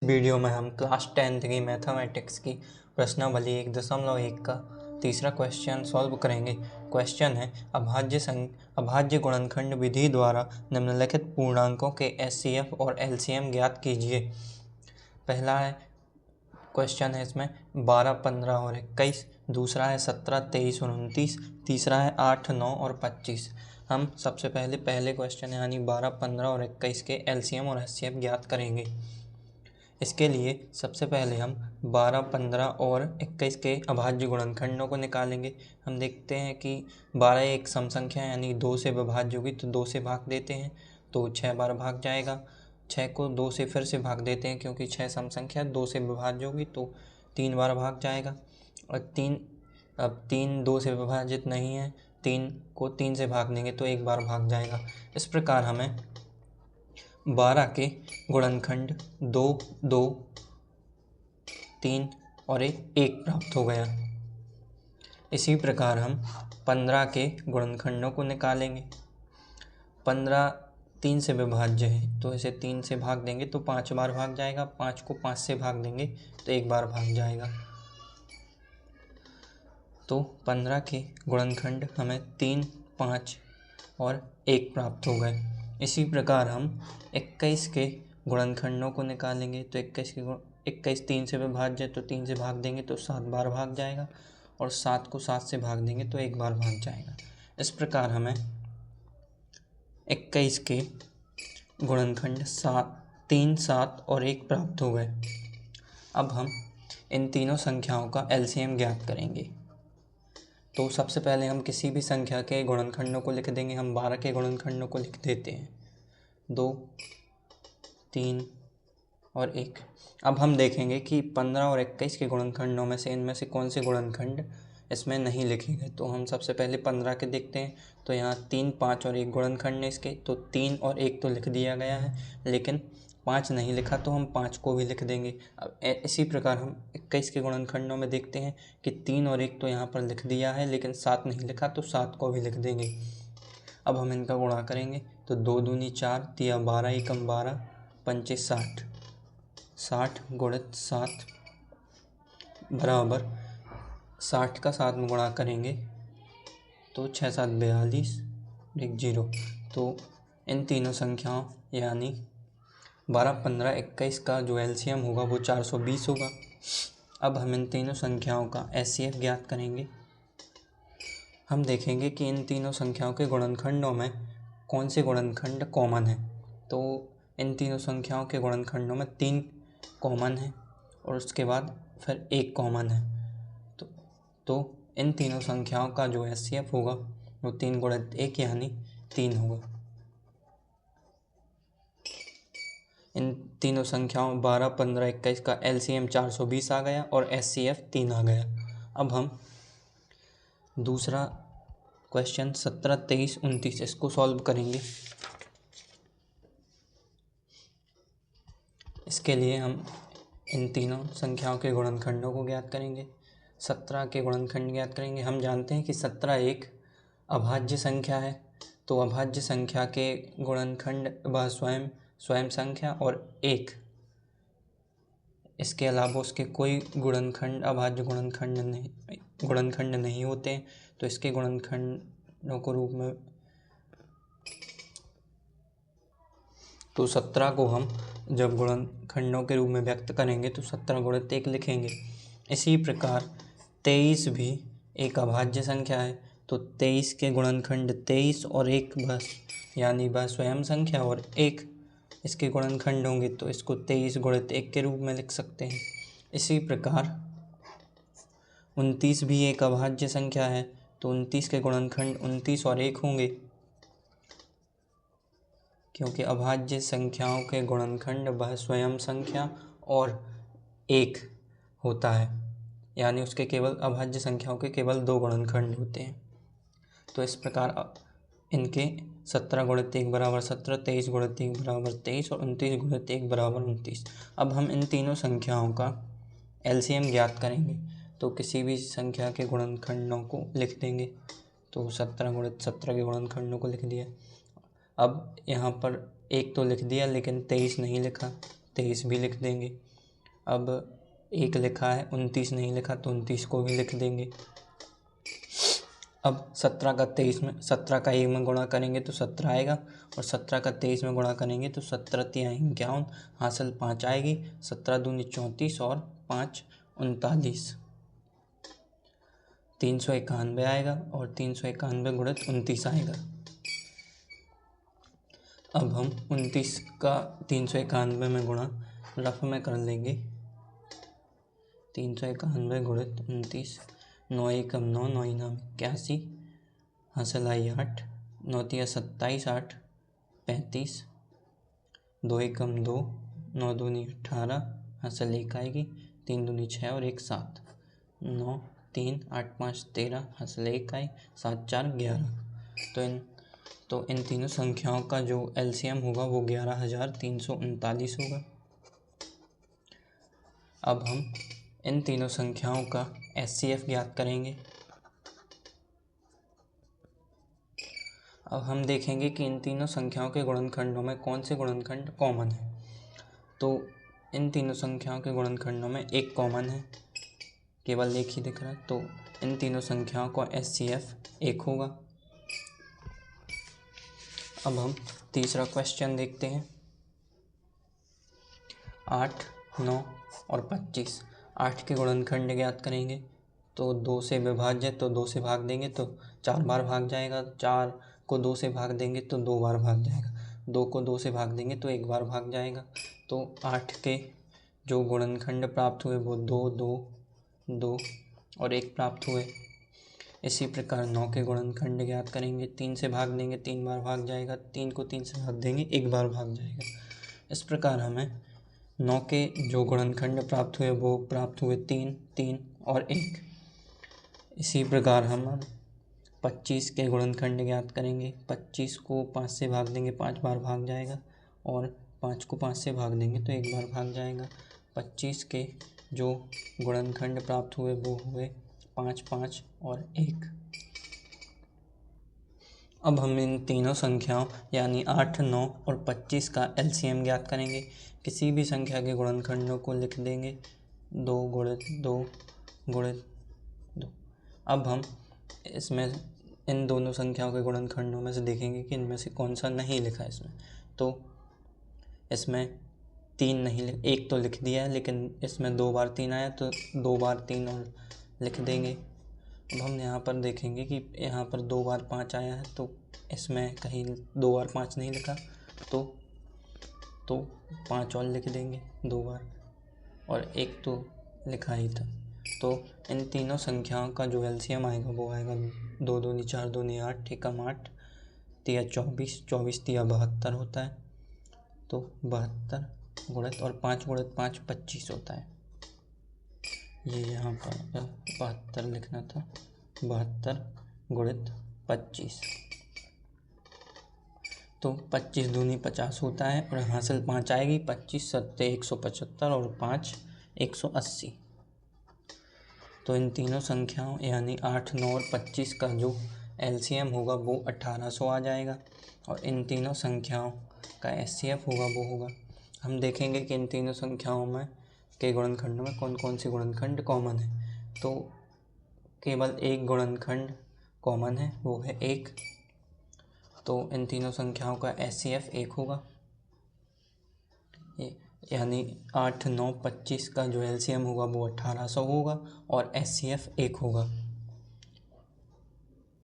Video में हम class 10th की मैथमेटिक्स की प्रश्नावली 1.1 का तीसरा क्वेश्चन सॉल्व करेंगे। क्वेश्चन है अभाज्य गुणनखंड विधि द्वारा निम्नलिखित पूर्णांकों के एचसीएफ और एलसीएम ज्ञात कीजिए। पहला है क्वेश्चन है इसमें 12, 15 और 21, दूसरा है 17, 23 और 29, तीसरा है 8, 9 और 25। हम सबसे पहले क्वेश्चन यानी 12, 15 और 21 के एलसीएम और एचसीएफ ज्ञात करेंगे। इसके लिए सबसे पहले हम 12, 15 और 21 के अभाज्य गुणनखंडों को निकालेंगे। हम देखते हैं कि 12 एक सम संख्या यानी 2 से विभाज्य होगी, तो 2 से भाग देते हैं तो 6 बार भाग जाएगा। 6 को 2 से फिर से भाग देते हैं क्योंकि 6 सम संख्या 2 से विभाज्य होगी तो 3 बार भाग जाएगा। और 3 2 से विभाजित नहीं है, 3 को 3 से भाग देंगे तो 1 बार भाग जाएगा। इस प्रकार हमें 12 के गुणनखंड 2, 2, 3 और 1 प्राप्त हो गया। इसी प्रकार हम 15 के गुणनखंडों को निकालेंगे। 15 3 से विभाज्य है तो इसे 3 से भाग देंगे तो 5 बार भाग जाएगा। 5 को 5 से भाग देंगे तो 1 बार भाग जाएगा। तो 15 के गुणनखंड हमें 3, 5 और 1 प्राप्त हो गए। इसी प्रकार हम 21 के गुणनखंडों को निकालेंगे। तो 21 3 से विभाज्य तो 3 से भाग देंगे तो 7 बार भाग जाएगा, और 7 को 7 से भाग देंगे तो 1 बार भाग जाएगा। इस प्रकार हमें 21 के गुणनखंड 3, 7 और 1 प्राप्त हो गए। अब हम इन तीनों संख्याओं का एलसीएम ज्ञात करेंगे। तो सबसे पहले हम किसी भी संख्या के गुणनखंडों को लिख देंगे। हम 12 के गुणनखंडों को लिख देते हैं, 2, 3 और 1। अब हम देखेंगे कि 15 और 21 के गुणनखंडों में से इनमें से कौन से गुणनखंड इसमें नहीं लिखे गए। तो हम सबसे पहले 15 के देखते हैं। तो यहाँ 3, 5 और 1 गुणनखंड है इसके, तो 3 और 1 तो लिख दिया गया है, लेकिन 5 नहीं लिखा तो हम 5 को भी लिख देंगे। अब इसी प्रकार हम 21 के गुणनखंडों में देखते हैं कि 3 और 1 तो यहाँ पर लिख दिया है, लेकिन 7 नहीं लिखा तो 7 को भी लिख देंगे। अब हम इनका गुणा करेंगे तो 2 दूनी 4, तिया 12, एकम 12, पंचे 60, 60 गुणित 7 बराबर 60 का 7 में गुणा करेंगे तो 6, 7 42, 1 0। तो इन तीनों संख्याओं यानी 12, 15, 21 का जो एलसीएम होगा वो 420 होगा। अब हम इन तीनों संख्याओं का एचसीएफ ज्ञात करेंगे। हम देखेंगे कि इन तीनों संख्याओं के गुणनखंडों में कौन से गुणनखंड कॉमन है। तो इन तीनों संख्याओं के गुणनखंडों में 3 कॉमन है और उसके बाद फिर 1 कॉमन है। तो इन तीनों संख्याओं का जो एचसीएफ होगा वो 3 गुणित 1 यानी 3 होगा। इन तीनों संख्याओं 12, 15, 21 का एलसीएम 420 आ गया और एचसीएफ 3 आ गया। अब हम दूसरा क्वेश्चन 17, 23, 29 इसको सॉल्व करेंगे। इसके लिए हम इन तीनों संख्याओं के गुणनखंडों को ज्ञात करेंगे। 17 के गुणनखंड ज्ञात करेंगे। हम जानते हैं कि 17 एक अभाज्य संख्या है, तो अभाज्य संख्या के गुणनखंड वह स्वयं संख्या और 1, इसके अलावा उसके कोई गुणनखंड अभाज्य गुणनखंड नहीं होते। तो इसके गुणनखंडों को रूप में तो 17 को हम जब गुणनखंडों के रूप में व्यक्त करेंगे तो 17 गुणित 1 लिखेंगे। इसी प्रकार 23 भी एक अभाज्य संख्या है, तो 23 के गुणनखंड 23 और 1 बस यानी वह स्वयं संख्या और 1 इसके गुणनखंड होंगे, तो इसको 23 गुणित 1 के रूप में लिख सकते हैं। इसी प्रकार 29 भी एक अभाज्य संख्या है, तो 29 के गुणनखंड 29 और 1 होंगे, क्योंकि अभाज्य संख्याओं के गुणनखंड वह स्वयं संख्या और 1 होता है, यानी उसके केवल अभाज्य संख्याओं के केवल 2 गुणनखंड होते हैं। तो इस प्रकार इनके 17 गुणित 1 बराबर 17, 23 गुणित 1 बराबर 23 और 29 गुणित 1 बराबर 29। अब हम इन तीनों संख्याओं का एलसीएम ज्ञात करेंगे। तो किसी भी संख्या के गुणनखंडों को लिख देंगे। तो 17 गुणित 17 के गुणनखंडों को लिख दिया। अब यहाँ पर 1 तो लिख दिया लेकिन 23 नहीं लिखा, 23 भी लिख देंगे। अब 1 लिखा है, 29 नहीं लिखा, तो 29 को भी लिख देंगे। अब 17 का 1 में गुणा करेंगे तो 17 आएगा, और 17 का 23 में गुणा करेंगे तो 17 तिया 51, हासिल 5 आएगी। 17 दूनी 34 और 5 39, 391 आएगा, और 391 गुणित 29 आएगा। अब हम 29 का 391 में गुणा रफ में कर लेंगे। 391 गुणित 29, 9 एकम 9, 9 नाम 81, हासिल आई 8, 9 तिया 27, 8 35, 2 एकम 2, 9 दूनी 18, हासिल 1 आएगी, 3 दूनी 6 और 1 7, 9 3 8 5 13, हासिल 1 आई, 7 4 11। तो इन तीनों संख्याओं का जो एलसीएम होगा वो 11,339 होगा। अब हम इन तीनों संख्याओं का एचसीएफ ज्ञात करेंगे। अब हम देखेंगे कि इन तीनों संख्याओं के गुणनखंडों में कौन से गुणनखंड कॉमन है। तो इन तीनों संख्याओं के गुणनखंडों में एक कॉमन है, केवल एक ही दिख रहा है, तो इन तीनों संख्याओं का एचसीएफ 1 होगा। अब हम तीसरा क्वेश्चन देखते हैं। 8, 9 और 25, 8 के गुणनखंड ज्ञात करेंगे। तो 2 से विभाज्य, तो 2 से भाग देंगे तो 4 बार भाग जाएगा, 4 को 2 से भाग देंगे तो 2 बार भाग जाएगा, 2 को 2 से भाग देंगे तो 1 बार भाग जाएगा। तो 8 के जो गुणनखंड प्राप्त हुए वो 2, 2, 2 और 1 प्राप्त हुए। इसी प्रकार 9 के गुणनखंड ज्ञात करेंगे। 3 से भाग देंगे 3 बार भाग जाएगा, 3 को 3 से भाग देंगे 1 बार भाग जाएगा। इस प्रकार हमें 9 के जो गुणनखंड प्राप्त हुए वो प्राप्त हुए 3, 3 और 1। इसी प्रकार हम 25 के गुणनखंड ज्ञात करेंगे। 25 को 5 से भाग देंगे 5 बार भाग जाएगा, और 5 को 5 से भाग देंगे तो 1 बार भाग जाएगा। 25 के जो गुणनखंड प्राप्त हुए वो हुए 5, 5 और 1। अब हम इन तीनों संख्याओं यानी 8, 9 और 25 का एलसीएम ज्ञात करेंगे। किसी भी संख्या के गुणनखंडों को लिख देंगे 2 गुणित 2 गुणित 2। अब हम इसमें इन दोनों संख्याओं के गुणनखंडों में से देखेंगे कि इनमें से कौन सा नहीं लिखा है इसमें। तो इसमें 3 नहीं, 1 तो लिख दिया है, लेकिन इसमें 2 बार 3 आया तो 2 बार 3 और लिख देंगे। अब हम यहाँ पर देखेंगे कि यहाँ पर 2 बार 5 आया है, तो इसमें कहीं 2 बार 5 नहीं लिखा, तो 5 और लिख देंगे 2 बार, और 1 तो लिखा ही था। तो इन तीनों संख्याओं का जो एलसीएम आएगा वो आएगा 2 दूनी 4 दूनी 8 एकम 8 तिया 24, 24 तिया 72 होता है। तो 72 गुणित और 5 गुणित 5 25 होता है। ये यहाँ पर 72 लिखना था, 72 गुणित 25, तो 25 दूनी 50 होता है, और हासिल 5 आएगी। 25 सत्ते 175 और 5 180। तो इन तीनों संख्याओं यानी 8, 9 और 25 का जो एलसीएम होगा वो 1800 आ जाएगा, और इन तीनों संख्याओं का एचसीएफ होगा वो होगा। हम देखेंगे कि इन तीनों संख्याओं में के गुणनखंडों में कौन कौन सी गुणनखंड कॉमन है। तो केवल एक गुणनखंड कॉमन है, वो है 1। तो इन तीनों संख्याओं का एचसीएफ 1 होगा, यानी 8, 9, 25 का जो एलसीएम होगा वो 1800 होगा और एचसीएफ 1 होगा।